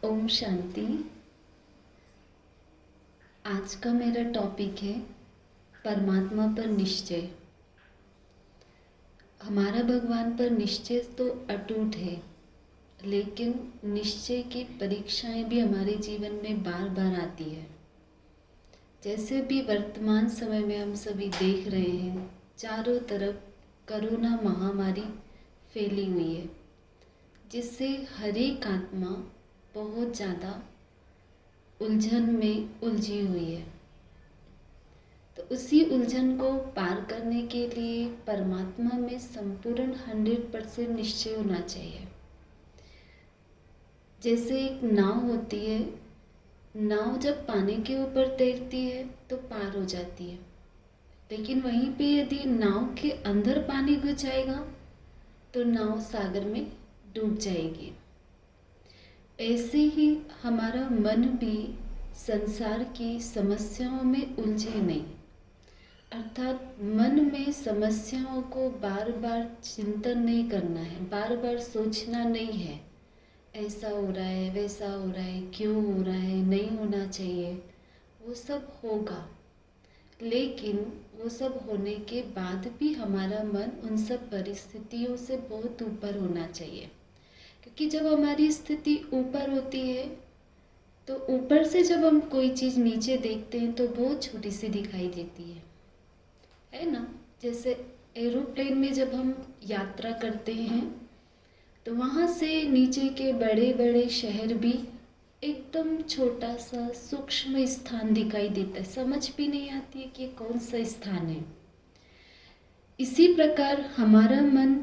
ओम शांति। आज का मेरा टॉपिक है परमात्मा पर निश्चय। हमारा भगवान पर निश्चय तो अटूट है, लेकिन निश्चय की परीक्षाएं भी हमारे जीवन में बार बार आती है। जैसे भी वर्तमान समय में हम सभी देख रहे हैं, चारों तरफ कोरोना महामारी फैली हुई है, जिससे हर एक आत्मा बहुत ज़्यादा उलझन में उलझी हुई है। तो उसी उलझन को पार करने के लिए परमात्मा में संपूर्ण 100% निश्चय होना चाहिए। जैसे एक नाव होती है, नाव जब पानी के ऊपर तैरती है तो पार हो जाती है, लेकिन वहीं पे यदि नाव के अंदर पानी घुस जाएगा तो नाव सागर में डूब जाएगी। ऐसे ही हमारा मन भी संसार की समस्याओं में उलझे नहीं, अर्थात मन में समस्याओं को बार बार चिंतन नहीं करना है, बार बार सोचना नहीं है ऐसा हो रहा है, वैसा हो रहा है, क्यों हो रहा है, नहीं होना चाहिए। वो सब होगा, लेकिन वो सब होने के बाद भी हमारा मन उन सब परिस्थितियों से बहुत ऊपर होना चाहिए। क्योंकि जब हमारी स्थिति ऊपर होती है तो ऊपर से जब हम कोई चीज़ नीचे देखते हैं तो बहुत छोटी सी दिखाई देती है ना। जैसे एरोप्लेन में जब हम यात्रा करते हैं तो वहाँ से नीचे के बड़े बड़े शहर भी एकदम छोटा सा सूक्ष्म स्थान दिखाई देता है, समझ भी नहीं आती है कि कौन सा स्थान है। इसी प्रकार हमारा मन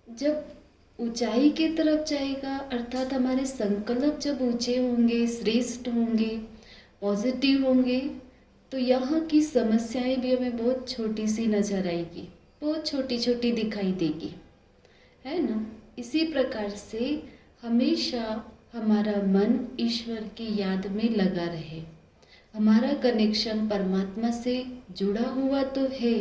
जब ऊंचाई की तरफ जाएगा, अर्थात हमारे संकल्प जब ऊंचे होंगे, श्रेष्ठ होंगे, पॉजिटिव होंगे, तो यहाँ की समस्याएं भी हमें बहुत छोटी सी नजर आएगी, बहुत छोटी छोटी दिखाई देगी, है ना। इसी प्रकार से हमेशा हमारा मन ईश्वर की याद में लगा रहे। हमारा कनेक्शन परमात्मा से जुड़ा हुआ तो है,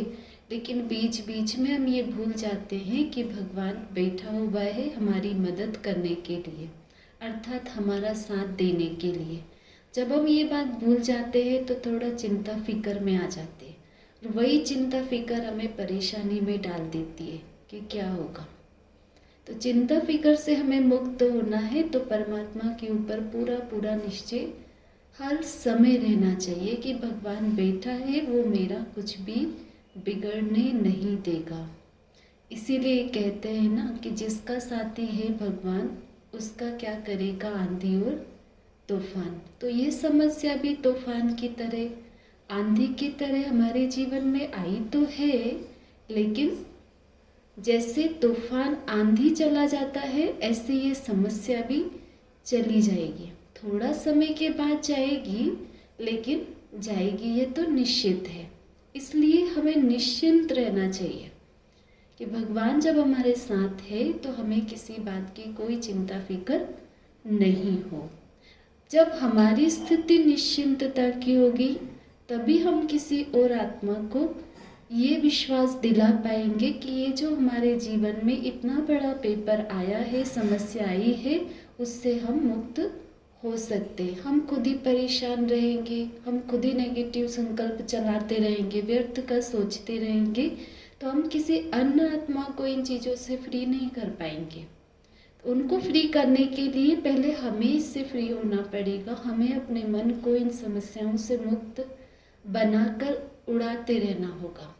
लेकिन बीच बीच में हम ये भूल जाते हैं कि भगवान बैठा हुआ है हमारी मदद करने के लिए, अर्थात हमारा साथ देने के लिए। जब हम ये बात भूल जाते हैं तो थोड़ा चिंता फिक्र में आ जाते हैं, और वही चिंता फिक्र हमें परेशानी में डाल देती है कि क्या होगा। तो चिंता फिक्र से हमें मुक्त होना है तो परमात्मा के ऊपर पूरा पूरा निश्चय हर समय रहना चाहिए कि भगवान बैठा है, वो मेरा कुछ भी बिगड़ने नहीं देगा। इसीलिए कहते हैं ना कि जिसका साथी है भगवान, उसका क्या करेगा आंधी और तूफान। तो ये समस्या भी तूफान की तरह, आंधी की तरह हमारे जीवन में आई तो है, लेकिन जैसे तूफान आंधी चला जाता है ऐसे ये समस्या भी चली जाएगी। थोड़ा समय के बाद जाएगी, लेकिन जाएगी, ये तो निश्चित है। इसलिए हमें निश्चिंत रहना चाहिए कि भगवान जब हमारे साथ है तो हमें किसी बात की कोई चिंता फिक्र नहीं हो। जब हमारी स्थिति निश्चिंतता की होगी तभी हम किसी और आत्मा को ये विश्वास दिला पाएंगे कि ये जो हमारे जीवन में इतना बड़ा पेपर आया है, समस्या आई है, उससे हम मुक्त हो सकते। हम खुद ही परेशान रहेंगे, हम खुद ही नेगेटिव संकल्प चलाते रहेंगे, व्यर्थ का सोचते रहेंगे, तो हम किसी अन्य आत्मा को इन चीज़ों से फ्री नहीं कर पाएंगे। तो उनको फ्री करने के लिए पहले हमें इससे फ्री होना पड़ेगा। हमें अपने मन को इन समस्याओं से मुक्त बनाकर उड़ाते रहना होगा,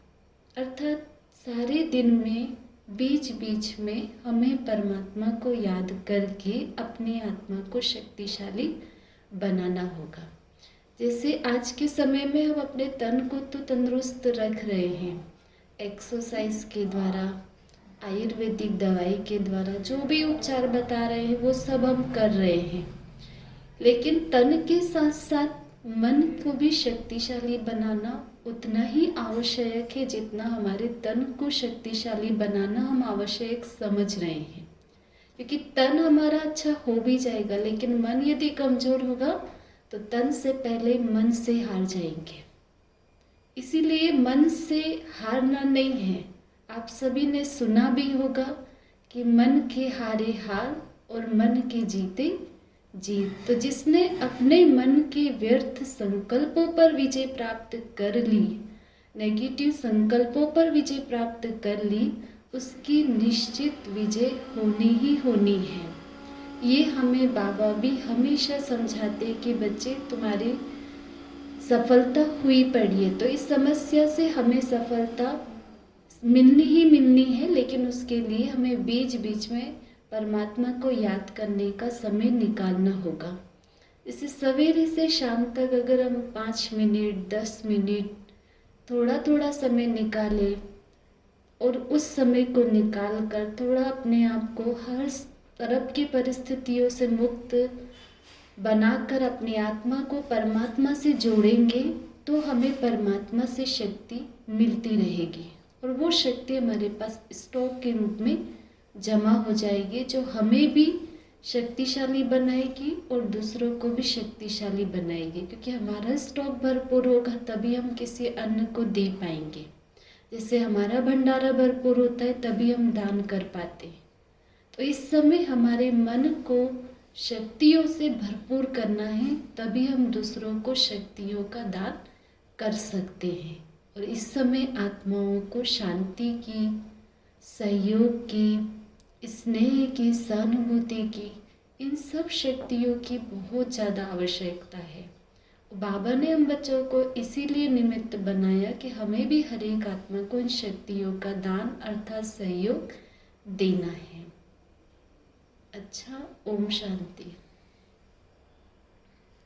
अर्थात सारे दिन में बीच बीच में हमें परमात्मा को याद करके अपनी आत्मा को शक्तिशाली बनाना होगा। जैसे आज के समय में हम अपने तन को तो तंदुरुस्त रख रहे हैं, एक्सरसाइज के द्वारा, आयुर्वेदिक दवाई के द्वारा, जो भी उपचार बता रहे हैं वो सब हम कर रहे हैं, लेकिन तन के साथ साथ मन को भी शक्तिशाली बनाना उतना ही आवश्यक है जितना हमारे तन को शक्तिशाली बनाना हम आवश्यक समझ रहे हैं। क्योंकि तन हमारा अच्छा हो भी जाएगा, लेकिन मन यदि कमजोर होगा तो तन से पहले मन से हार जाएंगे। इसीलिए मन से हारना नहीं है। आप सभी ने सुना भी होगा कि मन के हारे हार और मन के जीते जी, तो जिसने अपने मन के व्यर्थ संकल्पों पर विजय प्राप्त कर ली, नेगेटिव संकल्पों पर विजय प्राप्त कर ली, उसकी निश्चित विजय होनी ही होनी है। ये हमें बाबा भी हमेशा समझाते कि बच्चे तुम्हारी सफलता हुई पड़ी है, तो इस समस्या से हमें सफलता मिलनी ही मिलनी है, लेकिन उसके लिए हमें बीच बीच में परमात्मा को याद करने का समय निकालना होगा। इसे सवेरे से शाम तक अगर हम 5 मिनट 10 मिनट थोड़ा थोड़ा समय निकालें और उस समय को निकाल कर थोड़ा अपने आप को हर तरफ की परिस्थितियों से मुक्त बनाकर अपनी आत्मा को परमात्मा से जोड़ेंगे, तो हमें परमात्मा से शक्ति मिलती रहेगी और वो शक्ति हमारे पास स्टॉक के रूप में जमा हो जाएगी, जो हमें भी शक्तिशाली बनाएगी और दूसरों को भी शक्तिशाली बनाएगी। क्योंकि हमारा स्टॉक भरपूर होगा तभी हम किसी अन्य को दे पाएंगे। जैसे हमारा भंडारा भरपूर होता है तभी हम दान कर पाते हैं। तो इस समय हमारे मन को शक्तियों से भरपूर करना है, तभी हम दूसरों को शक्तियों का दान कर सकते हैं। और इस समय आत्माओं को शांति की, सहयोग की, स्नेह की, सहानुभूति की, इन सब शक्तियों की बहुत ज़्यादा आवश्यकता है। बाबा ने हम बच्चों को इसीलिए निमित्त बनाया कि हमें भी हर एक आत्मा को इन शक्तियों का दान अर्थात सहयोग देना है। अच्छा, ओम शांति।